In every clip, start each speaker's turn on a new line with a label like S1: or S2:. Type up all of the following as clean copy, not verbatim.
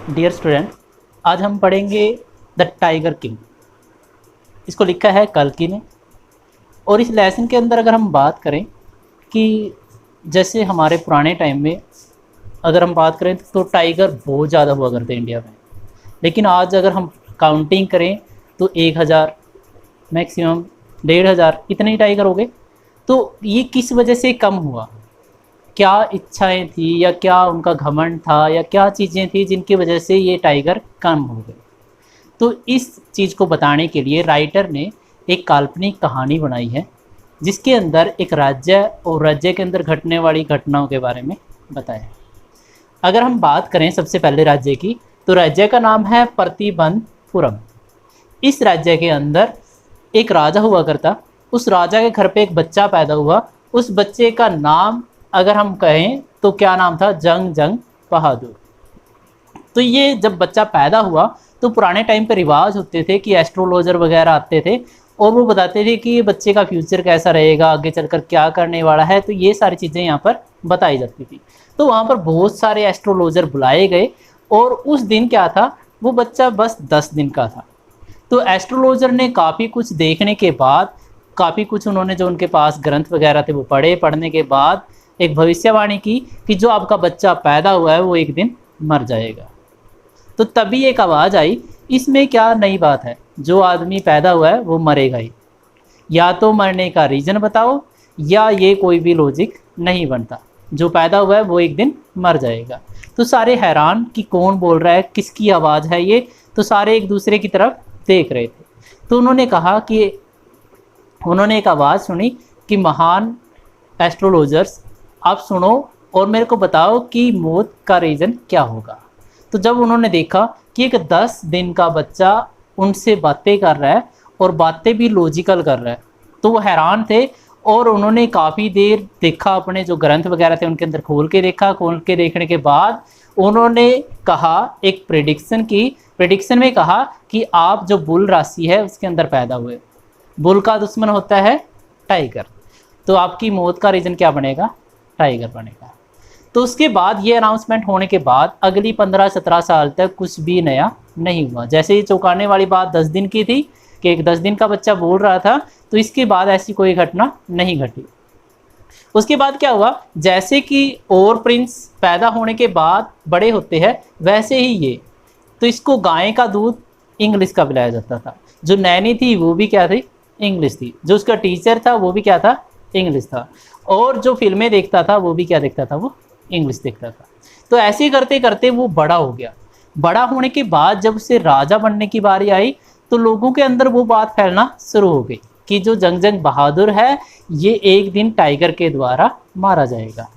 S1: Dear student, आज हम पढ़ेंगे द टाइगर किंग। इसको लिखा है कल्कि ने। और इस लेसन के अंदर अगर हम बात करें कि जैसे हमारे पुराने टाइम में अगर हम बात करें तो टाइगर बहुत ज़्यादा हुआ करते हैं इंडिया में। लेकिन आज अगर हम काउंटिंग करें तो 1000 मैक्सिमम 1500 इतने ही टाइगर हो गए। तो ये किस वजह से कम हुआ? क्या इच्छाएं थी या क्या उनका घमंड था या क्या चीज़ें थी जिनकी वजह से ये टाइगर कम हो गए? तो इस चीज़ को बताने के लिए राइटर ने एक काल्पनिक कहानी बनाई है जिसके अंदर एक राज्य और राज्य के अंदर घटने वाली घटनाओं के बारे में बताया है। अगर हम बात करें सबसे पहले राज्य की, तो राज्य का नाम है प्रतिबंधपुरम। इस राज्य के अंदर एक राजा हुआ करता। उस राजा के घर पे एक बच्चा पैदा हुआ। उस बच्चे का नाम अगर हम कहें तो क्या नाम था? जंग जंग बहादुर। तो ये जब बच्चा पैदा हुआ तो पुराने टाइम पे रिवाज होते थे कि एस्ट्रोलॉजर वगैरह आते थे और वो बताते थे कि बच्चे का फ्यूचर कैसा रहेगा, आगे चलकर क्या करने वाला है। तो ये सारी चीज़ें यहाँ पर बताई जाती थी। तो वहाँ पर बहुत सारे एस्ट्रोलॉजर बुलाए गए और उस दिन क्या था, वो बच्चा बस 10 दिन का था। तो एस्ट्रोलॉजर ने काफ़ी कुछ देखने के बाद, काफ़ी कुछ उन्होंने जो उनके पास ग्रंथ वगैरह थे वो पढ़ने के बाद एक भविष्यवाणी की कि जो आपका बच्चा पैदा हुआ है वो एक दिन मर जाएगा। तो तभी एक आवाज़ आई, इसमें क्या नई बात है? जो आदमी पैदा हुआ है वो मरेगा ही। या तो मरने का रीज़न बताओ या ये कोई भी लॉजिक नहीं बनता। जो पैदा हुआ है वो एक दिन मर जाएगा। तो सारे हैरान कि कौन बोल रहा है, किसकी आवाज़ है ये। तो सारे एक दूसरे की तरफ देख रहे थे। तो उन्होंने एक आवाज़ सुनी कि महान एस्ट्रोलॉजर्स, आप सुनो और मेरे को बताओ कि मौत का रीज़न क्या होगा। तो जब उन्होंने देखा कि एक 10 दिन का बच्चा उनसे बातें कर रहा है और बातें भी लॉजिकल कर रहा है, तो वो हैरान थे। और उन्होंने काफ़ी देर देखा, अपने जो ग्रंथ वगैरह थे उनके अंदर खोल के देखा। खोल के देखने के बाद उन्होंने कहा, एक प्रेडिक्शन में कहा कि आप जो बुल राशि है उसके अंदर पैदा हुए। बुल का दुश्मन होता है टाइगर। तो आपकी मौत का रीज़न क्या बनेगा? टाइगर बनेगा। तो उसके बाद ये अनाउंसमेंट होने के बाद अगली 15-17 साल तक कुछ भी नया नहीं हुआ। जैसे ये चौंकाने वाली बात 10 दिन की थी कि एक 10 दिन का बच्चा बोल रहा था, तो इसके बाद ऐसी कोई घटना नहीं घटी। उसके बाद क्या हुआ, जैसे कि और प्रिंस पैदा होने के बाद बड़े होते हैं वैसे ही ये, तो इसको गाय का दूध इंग्लिश का पिलाया जाता था। जो नैनी थी वो भी क्या थी? इंग्लिश थी। जो उसका टीचर था वो भी क्या था? इंग्लिश था। और जो फिल्में देखता था वो भी क्या देखता था? वो इंग्लिश देखता था। तो ऐसे करते करते वो बड़ा हो गया। बड़ा होने के बाद जब उसे राजा बनने की बारी आई तो लोगों के अंदर वो बात फैलना शुरू हो गई कि जो जंग जंग बहादुर है ये एक दिन टाइगर के द्वारा मारा जाएगा।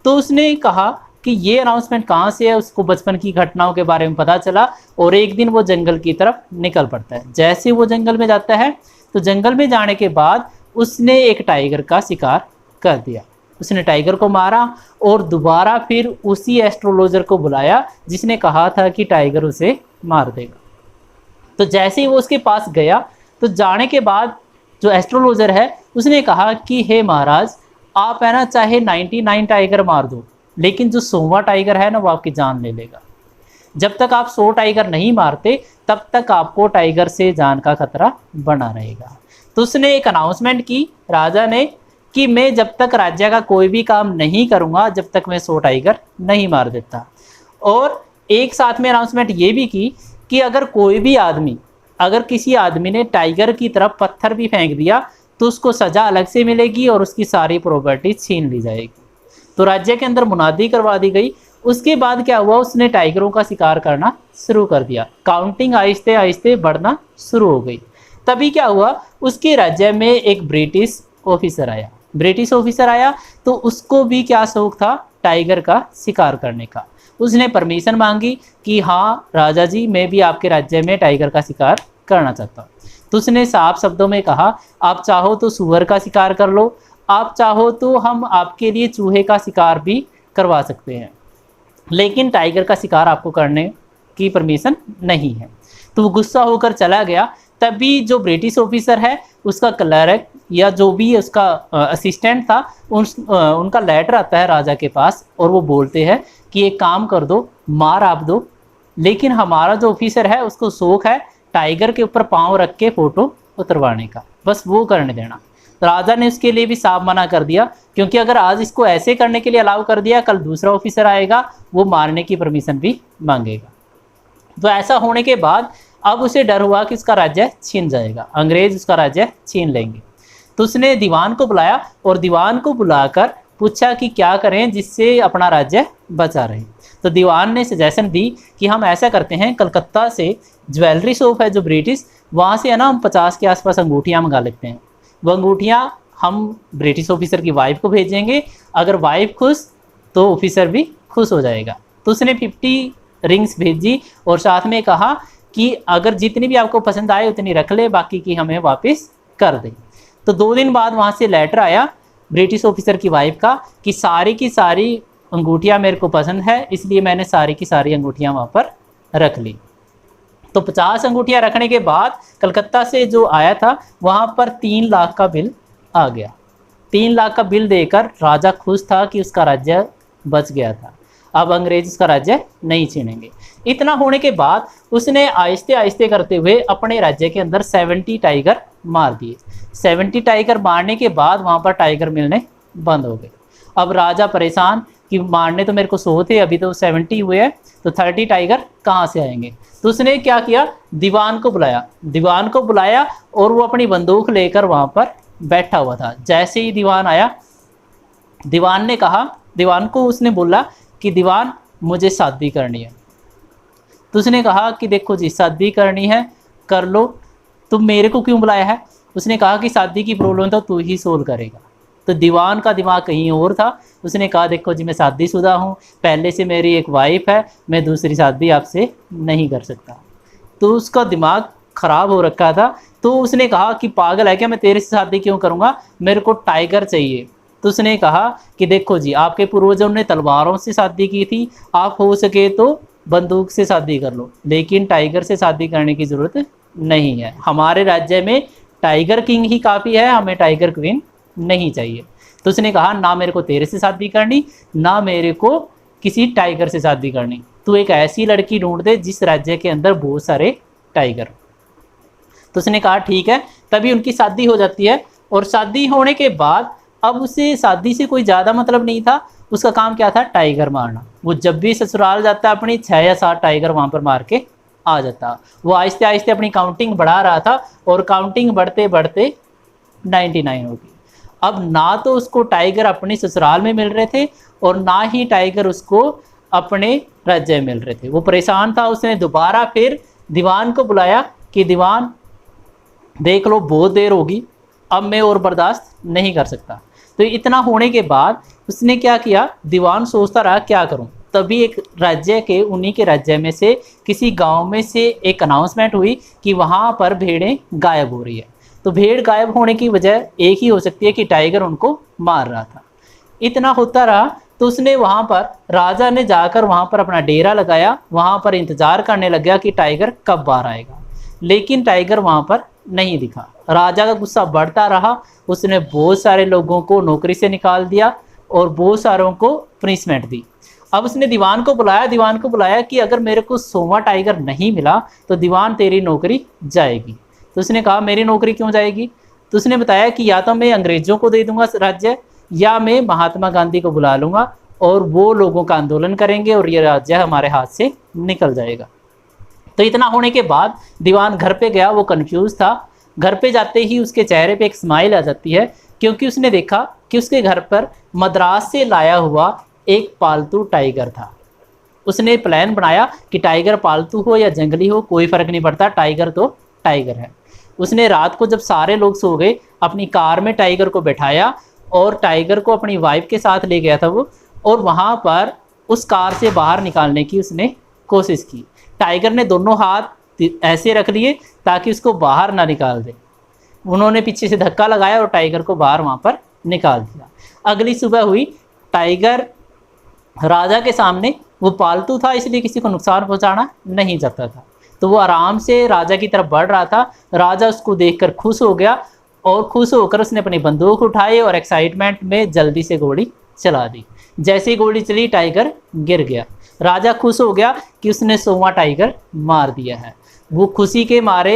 S1: तो उसने कहा कि ये अनाउंसमेंट कहाँ से है। उसको बचपन की घटनाओं के बारे में पता चला और एक दिन वो जंगल की तरफ निकल पड़ता है। जैसे वो जंगल में जाता है तो जंगल में जाने के बाद उसने एक टाइगर का शिकार कर दिया। उसने टाइगर को मारा और दोबारा फिर उसी एस्ट्रोलॉजर को बुलाया जिसने कहा था कि टाइगर उसे मार देगा। तो जैसे ही वो उसके पास गया तो जाने के बाद जो एस्ट्रोलॉजर है उसने कहा कि हे महाराज, आप है ना चाहे 99 टाइगर मार दो, लेकिन जो 100वां टाइगर है ना वो आपकी जान ले लेगा। जब तक आप 100 टाइगर नहीं मारते तब तक आपको टाइगर से जान का खतरा बना रहेगा। तो उसने एक अनाउंसमेंट की राजा ने कि मैं जब तक राज्य का कोई भी काम नहीं करूंगा जब तक मैं 100 टाइगर नहीं मार देता। और एक साथ में अनाउंसमेंट ये भी की कि अगर किसी आदमी ने टाइगर की तरफ पत्थर भी फेंक दिया तो उसको सज़ा अलग से मिलेगी और उसकी सारी प्रॉपर्टी छीन ली जाएगी। तो राज्य के अंदर मुनादी करवा दी गई। उसके बाद क्या हुआ, उसने टाइगरों का शिकार करना शुरू कर दिया। काउंटिंग आहिस्ते आहिस्ते बढ़ना शुरू हो गई। तभी क्या हुआ, उसके राज्य में एक ब्रिटिश ऑफिसर आया तो उसको भी क्या शौक था? टाइगर का शिकार करने का। उसने परमिशन मांगी कि हाँ राजा जी, मैं भी आपके राज्य में टाइगर का शिकार करना चाहता हूँ। तो उसने साफ शब्दों में कहा, आप चाहो तो सूअर का शिकार कर लो, आप चाहो तो हम आपके लिए चूहे का शिकार भी करवा सकते हैं, लेकिन टाइगर का शिकार आपको करने की परमिशन नहीं है। तो वो गुस्सा होकर चला गया। तभी जो ब्रिटिश ऑफिसर है उसका क्लर्क या जो भी उसका असिस्टेंट था उनका लेटर आता है राजा के पास और वो बोलते हैं कि एक काम कर दो, मार आप दो, लेकिन हमारा जो ऑफिसर है उसको शौक है टाइगर के ऊपर पाँव रख के फ़ोटो उतरवाने का, बस वो करने देना। तो राजा ने उसके लिए भी साफ मना कर दिया, क्योंकि अगर आज इसको ऐसे करने के लिए अलाउ कर दिया, कल दूसरा ऑफिसर आएगा वो मारने की परमिशन भी मांगेगा। तो ऐसा होने के बाद अब उसे डर हुआ कि उसका राज्य छीन जाएगा, अंग्रेज उसका राज्य छीन लेंगे। तो उसने दीवान को बुलाया और दीवान को बुलाकर पूछा कि क्या करें जिससे अपना राज्य बचा रहे। तो दीवान ने सजेशन दी कि हम ऐसा करते हैं, कलकत्ता से ज्वेलरी शॉप है जो ब्रिटिश, वहाँ से है ना हम 50 के आसपास अंगूठियाँ मंगा लेते हैं। वो अंगूठियाँ हम ब्रिटिश ऑफिसर की वाइफ को भेजेंगे, अगर वाइफ खुश तो ऑफिसर भी खुश हो जाएगा। तो उसने 50 रिंग्स भेजी और साथ में कहा कि अगर जितनी भी आपको पसंद आए उतनी रख ले, बाकी की हमें वापस कर दे। तो 2 दिन बाद वहाँ से लेटर आया ब्रिटिश ऑफिसर की वाइफ का कि सारी की सारी अंगूठियाँ मेरे को पसंद है, इसलिए मैंने सारी की सारी अंगूठियाँ वहाँ पर रख ली। तो 50 अंगूठियाँ रखने के बाद कलकत्ता से जो आया था वहाँ पर 3 लाख का बिल आ गया। 3 लाख का बिल देकर राजा खुश था कि उसका राज्य बच गया था, अब अंग्रेज उसका राज्य नहीं छीनेंगे। इतना होने के बाद उसने आहिस्ते आहिस्ते करते हुए अपने राज्य के अंदर 70 टाइगर मार दिए। 70 टाइगर मारने के बाद वहाँ पर टाइगर मिलने बंद हो गए। अब राजा परेशान कि मारने तो मेरे को 100 थे, अभी तो 70 हुए हैं, तो 30 टाइगर कहाँ से आएंगे। तो उसने क्या किया, दीवान को बुलाया और वो अपनी बंदूक लेकर वहाँ पर बैठा हुआ था। जैसे ही दीवान आया, दीवान ने कहा, दीवान को उसने बोला कि दीवान मुझे शादी करनी है। तो उसने कहा कि देखो जी शादी करनी है कर लो, तुम मेरे को क्यों बुलाया है। उसने कहा कि शादी की प्रॉब्लम तो तू ही सोल्व करेगा। तो दीवान का दिमाग कहीं और था। उसने कहा देखो जी मैं शादीशुदा हूँ, पहले से मेरी एक वाइफ है, मैं दूसरी शादी आपसे नहीं कर सकता। तो उसका दिमाग ख़राब हो रखा था। तो उसने कहा कि पागल है क्या, मैं तेरे से शादी क्यों करूँगा, मेरे को टाइगर चाहिए। तो उसने कहा कि देखो जी आपके पूर्वजों ने तलवारों से शादी की थी, आप हो सके तो बंदूक से शादी कर लो, लेकिन टाइगर से शादी करने की ज़रूरत नहीं है। हमारे राज्य में टाइगर किंग ही काफ़ी है, हमें टाइगर क्वीन नहीं चाहिए। तो उसने कहा ना मेरे को तेरे से शादी करनी, ना मेरे को किसी टाइगर से शादी करनी, तू एक ऐसी लड़की ढूंढ दे जिस राज्य के अंदर बहुत सारे टाइगर। तो उसने कहा ठीक है। तभी उनकी शादी हो जाती है। और शादी होने के बाद अब उसे शादी से कोई ज़्यादा मतलब नहीं था, उसका काम क्या था, टाइगर मारना। वो जब भी ससुराल जाता अपनी 6 या 7 टाइगर वहाँ पर मार के आ जाता। वो आहिस्ते आहिस्ते अपनी काउंटिंग बढ़ा रहा था और काउंटिंग बढ़ते बढ़ते 99 हो गई। अब ना तो उसको टाइगर अपने ससुराल में मिल रहे थे और ना ही टाइगर उसको अपने राज्य में मिल रहे थे। वो परेशान था। उसने दोबारा फिर दीवान को बुलाया कि दीवान देख लो बहुत देर होगी, अब मैं और बर्दाश्त नहीं कर सकता। तो इतना होने के बाद उसने क्या किया, दीवान सोचता रहा क्या करूं। तभी एक राज्य के, उन्हीं के राज्य में से किसी गांव में से एक अनाउंसमेंट हुई कि वहां पर भेड़ें गायब हो रही है। तो भेड़ गायब होने की वजह एक ही हो सकती है कि टाइगर उनको मार रहा था। इतना होता रहा तो उसने वहाँ पर, राजा ने जाकर वहाँ पर अपना डेरा लगाया, वहाँ पर इंतज़ार करने लग गया कि टाइगर कब बाहर आएगा, लेकिन टाइगर वहाँ पर नहीं दिखा। राजा का गुस्सा बढ़ता रहा। उसने बहुत सारे लोगों को नौकरी से निकाल दिया और बहुत सारों को पनिशमेंट दी। अब उसने दीवान को बुलाया कि अगर मेरे को 100वां टाइगर नहीं मिला तो दीवान तेरी नौकरी जाएगी। तो उसने कहा मेरी नौकरी क्यों जाएगी। तो उसने बताया कि या तो मैं अंग्रेज़ों को दे दूंगा राज्य, या मैं महात्मा गांधी को बुला लूँगा और वो लोगों का आंदोलन करेंगे और ये राज्य हमारे हाथ से निकल जाएगा। तो इतना होने के बाद दीवान घर पे गया, वो कंफ्यूज था। घर पे जाते ही उसके चेहरे पे एक स्माइल आ जाती है, क्योंकि उसने देखा कि उसके घर पर मद्रास से लाया हुआ एक पालतू टाइगर था। उसने प्लान बनाया कि टाइगर पालतू हो या जंगली हो कोई फ़र्क नहीं पड़ता, टाइगर तो टाइगर है। उसने रात को जब सारे लोग सो गए अपनी कार में टाइगर को बैठाया और टाइगर को अपनी वाइफ के साथ ले गया था वो, और वहाँ पर उस कार से बाहर निकालने की उसने कोशिश की। टाइगर ने दोनों हाथ ऐसे रख लिए ताकि उसको बाहर ना निकाल दे। उन्होंने पीछे से धक्का लगाया और टाइगर को बाहर वहाँ पर निकाल दिया। अगली सुबह हुई, टाइगर राजा के सामने, वो पालतू था इसलिए किसी को नुकसान पहुँचाना नहीं चाहता था, तो वो आराम से राजा की तरफ बढ़ रहा था। राजा उसको देखकर खुश हो गया और खुश होकर उसने अपनी बंदूक उठाई और एक्साइटमेंट में जल्दी से गोली चला दी। जैसे ही गोली चली टाइगर गिर गया। राजा खुश हो गया कि उसने 100वां टाइगर मार दिया है। वो खुशी के मारे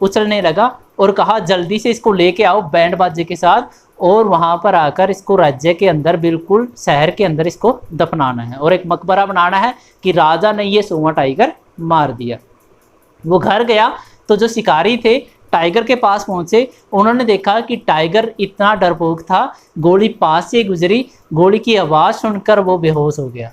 S1: उछलने लगा और कहा जल्दी से इसको लेके आओ बैंड बाजे के साथ, और वहाँ पर आकर इसको राज्य के अंदर, बिल्कुल शहर के अंदर इसको दफनाना है और एक मकबरा बनाना है कि राजा ने ये 100वां टाइगर मार दिया। वो घर गया तो जो शिकारी थे टाइगर के पास पहुंचे, उन्होंने देखा कि टाइगर इतना डरपोक था, गोली पास से गुजरी, गोली की आवाज़ सुनकर वो बेहोश हो गया।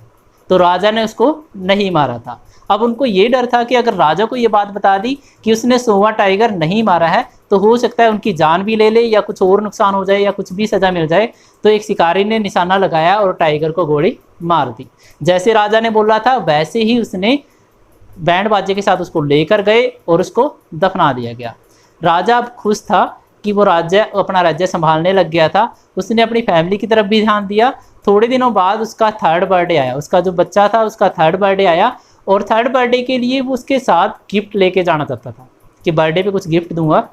S1: तो राजा ने उसको नहीं मारा था। अब उनको ये डर था कि अगर राजा को ये बात बता दी कि उसने 100वां टाइगर नहीं मारा है तो हो सकता है उनकी जान भी ले ले या कुछ और नुकसान हो जाए या कुछ भी सज़ा मिल जाए। तो एक शिकारी ने निशाना लगाया और टाइगर को गोली मार दी। जैसे राजा ने बोला था वैसे ही उसने बैंड बाजे के साथ उसको लेकर गए और उसको दफना दिया गया। राजा अब खुश था कि वो अपना राज्य संभालने लग गया था। उसने अपनी फैमिली की तरफ भी ध्यान दिया। थोड़े दिनों बाद उसका 3rd बर्थडे आया। उसका जो बच्चा था उसका 3rd बर्थडे आया और 3rd बर्थडे के लिए वो उसके साथ गिफ्ट लेके जाना चाहता था कि बर्थडे पे कुछ गिफ्ट दूंगा।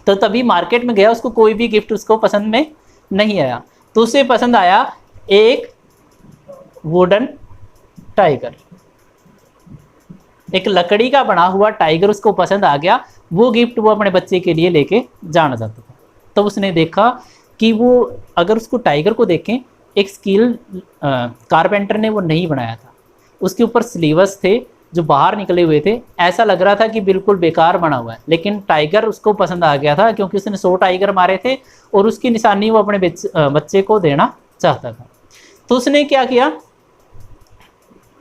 S1: तो तभी मार्केट में गया, उसको कोई भी गिफ्ट उसको पसंद में नहीं आया। तो उसे पसंद आया एक वुडन टाइगर, एक लकड़ी का बना हुआ टाइगर उसको पसंद आ गया। वो गिफ्ट वो अपने बच्चे के लिए लेके जाना चाहता था। तो उसने देखा कि वो अगर उसको टाइगर को देखें, एक स्किल कारपेंटर ने वो नहीं बनाया था। उसके ऊपर स्लीव्स थे जो बाहर निकले हुए थे, ऐसा लग रहा था कि बिल्कुल बेकार बना हुआ है। लेकिन टाइगर उसको पसंद आ गया था क्योंकि उसने 100 टाइगर मारे थे और उसकी निशानी वो अपने बच्चे को देना चाहता था। तो उसने क्या किया,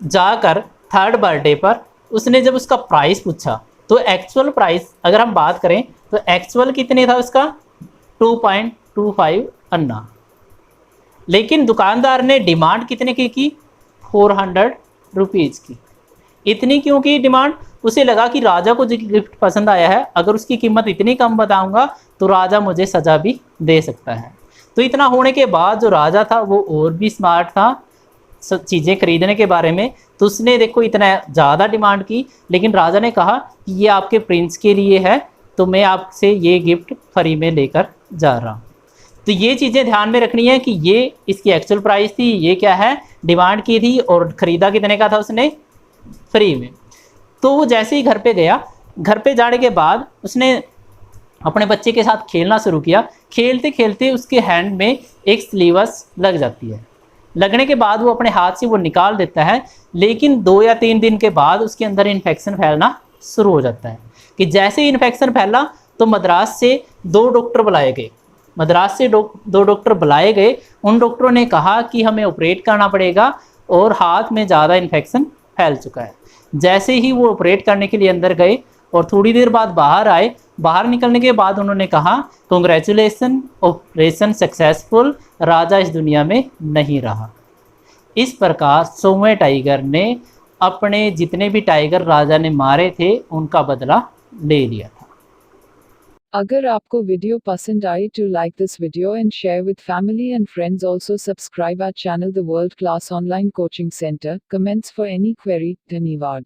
S1: जाकर 3rd बर्थडे पर उसने जब उसका प्राइस पूछा तो एक्चुअल प्राइस अगर हम बात करें तो एक्चुअल कितने था उसका 2.25 अन्ना, लेकिन दुकानदार ने डिमांड कितने की 400 रुपीज़ की। इतनी क्यों की डिमांड? उसे लगा कि राजा को जो गिफ्ट पसंद आया है, अगर उसकी कीमत इतनी कम बताऊंगा तो राजा मुझे सज़ा भी दे सकता है। तो इतना होने के बाद जो राजा था वो और भी स्मार्ट था सब चीज़ें खरीदने के बारे में। तो उसने देखो इतना ज़्यादा डिमांड की, लेकिन राजा ने कहा कि ये आपके प्रिंस के लिए है तो मैं आपसे ये गिफ्ट फ्री में लेकर जा रहा हूँ। तो ये चीज़ें ध्यान में रखनी है कि ये इसकी एक्चुअल प्राइस थी, ये क्या है डिमांड की थी, और ख़रीदा कितने का था उसने, फ्री में। तो वो जैसे ही घर पे गया, घर पे जाने के बाद उसने अपने बच्चे के साथ खेलना शुरू किया। खेलते खेलते उसके हैंड में एक स्लीवस लग जाती है। लगने के बाद वो अपने हाथ से वो निकाल देता है, लेकिन 2 या 3 दिन के बाद उसके अंदर इन्फेक्शन फैलना शुरू हो जाता है। कि जैसे ही इन्फेक्शन फैला तो मद्रास से 2 डॉक्टर बुलाए गए। मद्रास से 2 डॉक्टर बुलाए गए। उन डॉक्टरों ने कहा कि हमें ऑपरेट करना पड़ेगा और हाथ में ज़्यादा इन्फेक्शन फैल चुका है। जैसे ही वो ऑपरेट करने के लिए अंदर गए और थोड़ी देर बाद बाहर आए, बाहर निकलने के बाद उन्होंने कहा कॉन्ग्रेचुलेसन, ऑपरेशन सक्सेसफुल, राजा इस दुनिया में नहीं रहा। इस प्रकार 100वें टाइगर ने अपने जितने भी टाइगर राजा ने मारे थे उनका बदला ले लिया था।
S2: अगर आपको वीडियो पसंद आई तो like this video and share with family and friends. Also subscribe our channel the world class online coaching centre. Comments for any query. धन्यवाद।